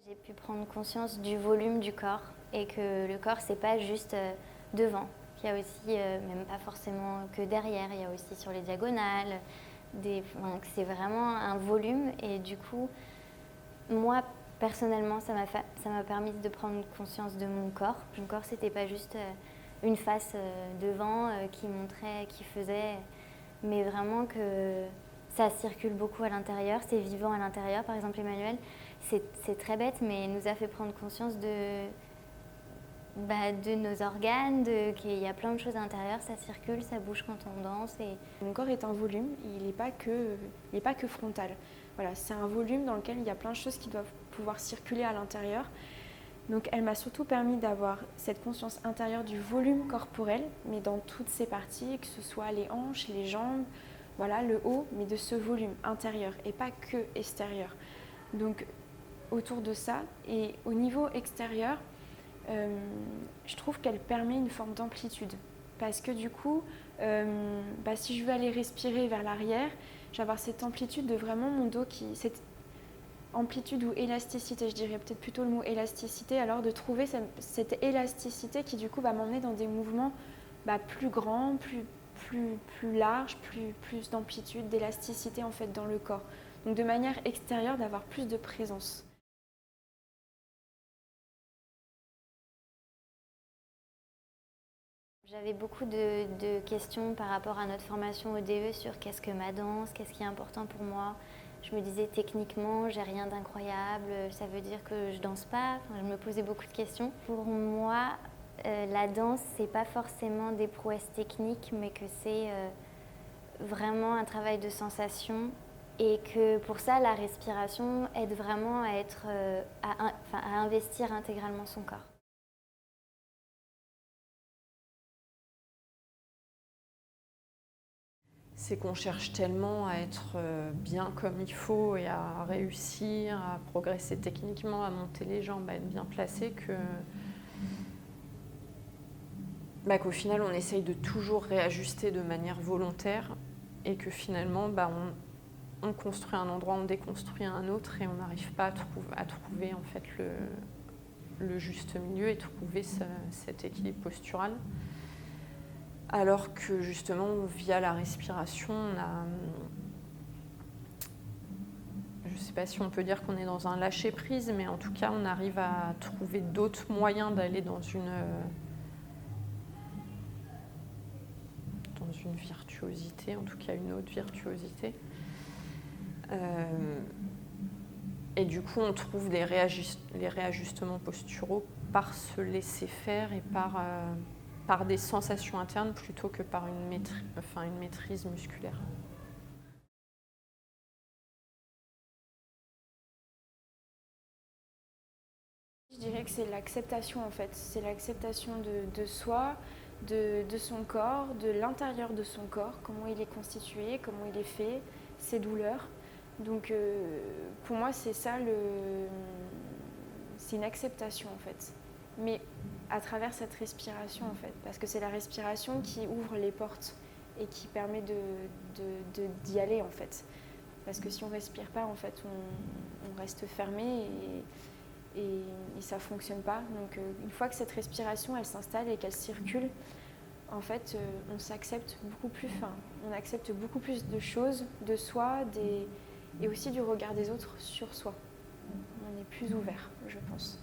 J'ai pu prendre conscience du volume du corps et que le corps, c'est pas juste devant. Il y a aussi, même pas forcément que derrière, il y a aussi sur les diagonales, enfin, c'est vraiment un volume et du coup, moi, personnellement, ça m'a permis de prendre conscience de mon corps. Mon corps, c'était pas juste une face devant qui montrait, qui faisait, mais vraiment que ça circule beaucoup à l'intérieur, c'est vivant à l'intérieur. Par exemple, Emmanuel, c'est très bête, mais il nous a fait prendre conscience de nos organes, qu'il y a plein de choses à l'intérieur, ça circule, ça bouge quand on danse. Mon corps est un volume, il n'est pas que frontal. Voilà, c'est un volume dans lequel il y a plein de choses qui doivent pouvoir circuler à l'intérieur. Donc elle m'a surtout permis d'avoir cette conscience intérieure du volume corporel, mais dans toutes ses parties, que ce soit les hanches, les jambes, voilà, le haut, mais de ce volume intérieur et pas que extérieur. Donc autour de ça, et au niveau extérieur, je trouve qu'elle permet une forme d'amplitude. Parce que du coup, si je veux aller respirer vers l'arrière, je vais avoir cette amplitude de vraiment mon dos cette amplitude ou élasticité, je dirais peut-être plutôt le mot élasticité, alors de trouver cette élasticité qui du coup va m'emmener dans des mouvements plus grands, plus larges, plus d'amplitude, d'élasticité en fait dans le corps. Donc de manière extérieure, d'avoir plus de présence. J'avais beaucoup de questions par rapport à notre formation au DE sur qu'est-ce que ma danse, qu'est-ce qui est important pour moi. Je me disais techniquement, j'ai rien d'incroyable, ça veut dire que je danse pas. Enfin, je me posais beaucoup de questions. Pour moi, la danse, c'est pas forcément des prouesses techniques, mais que c'est vraiment un travail de sensation et que pour ça, la respiration aide vraiment à à investir intégralement son corps. C'est qu'on cherche tellement à être bien comme il faut et à réussir, à progresser techniquement, à monter les jambes, à être bien placé qu'au final on essaye de toujours réajuster de manière volontaire et que finalement on construit un endroit, on déconstruit un autre et on n'arrive pas à trouver en fait le juste milieu et trouver cet équilibre postural. Alors que justement, via la respiration, je ne sais pas si on peut dire qu'on est dans un lâcher-prise, mais en tout cas, on arrive à trouver d'autres moyens d'aller dans une virtuosité, en tout cas une autre virtuosité. Et du coup, on trouve les réajustements posturaux par se laisser faire et par des sensations internes plutôt que par une maîtrise musculaire. Je dirais que c'est l'acceptation en fait, c'est l'acceptation de soi, de son corps, de l'intérieur de son corps, comment il est constitué, comment il est fait, ses douleurs. Donc pour moi c'est ça, c'est une acceptation en fait. Mais à travers cette respiration en fait, parce que c'est la respiration qui ouvre les portes et qui permet d'y aller en fait. Parce que si on ne respire pas en fait, on reste fermé et ça ne fonctionne pas. Donc une fois que cette respiration elle s'installe et qu'elle circule, en fait on s'accepte beaucoup plus, on accepte beaucoup plus de choses, de soi et aussi du regard des autres sur soi. On est plus ouvert, je pense.